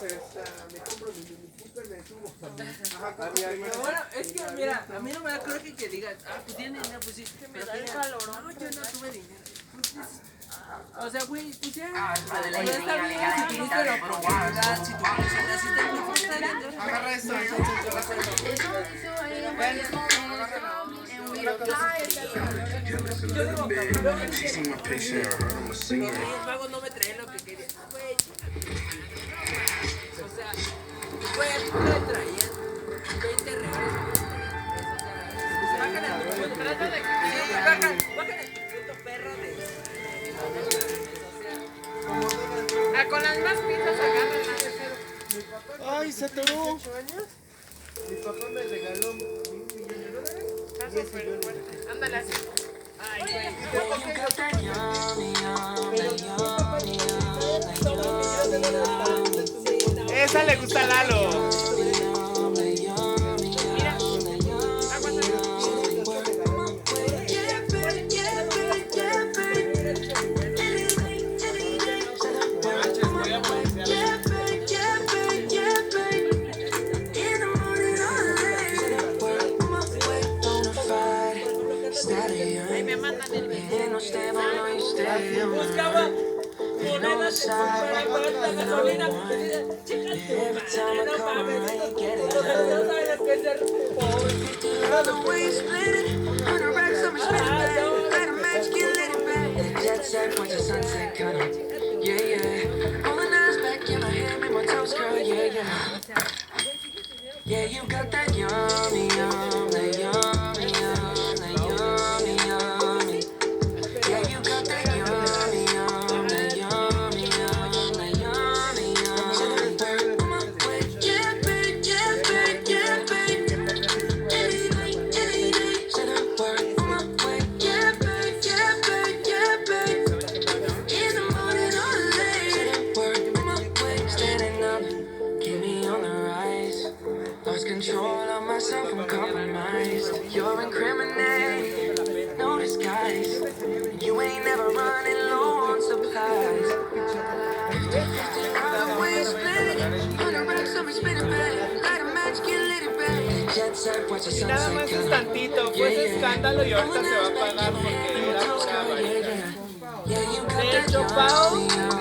me compro mi Mini Cooper, me subo. Bueno, es que mira, a mí no me da coraje que digas, pues tiene dinero, pues sí. Que me da el calorón. No, yo no tuve dinero. O sea, güey, pues ya. Vale, Ya está bien, si tuviste la oportunidad, si tu necesidad, si te gusta, está bien. Agarra esto, Eso hizo ahí en un video. Yo digo, cabrón, Teaching my patient, I heard I'm a singer. los magos no me traen lo que quería. Güey, o sea, güey, a mí me traían 20 reales. Bájale a tu puto Trata de que bájale a tu puto perro de. con las más pintas agarran la de cero. Ay, se atoró. 18 años. Mi papá me regaló $1,000,000. Está súper fuerte. Ándale así. Ay, güey. Esa le gusta a Lalo. Mira. Aguanta. Ahí me mandan el video. Buscaba monedas para pagar la gasolina. Chicas, no mames, no sabes lo que es ser pobre. Jet set, watch the sunset cut on. Yeah, yeah. All the nights back in my head, make my toes curl. Yeah, yeah. Yeah, you got that yummy, yum, that yummy, yum, that yummy, yummy. Yeah, you got that yummy, yum, that yummy, yum, that yummy, yum. On my way, yeah, babe, yeah, babe, yeah, babe. Any night, said I work. On my way, yeah, babe, yeah, babe, yeah, babe. In the morning or late, work. On my way, standing up, keep me on the rise. Lost control of myself, I'm compromised. You're incriminating, no disguise. You ain't never running low on supplies. Always split, 100 racks on me spinning back. Light a match, get lit it back. Jet set, watch the Y nada sunset más es cut. tantito, fue ese escándalo y ahorita se va a pagar porque era pura, Yeah, you got De that hecho, Pau, yummy, yum,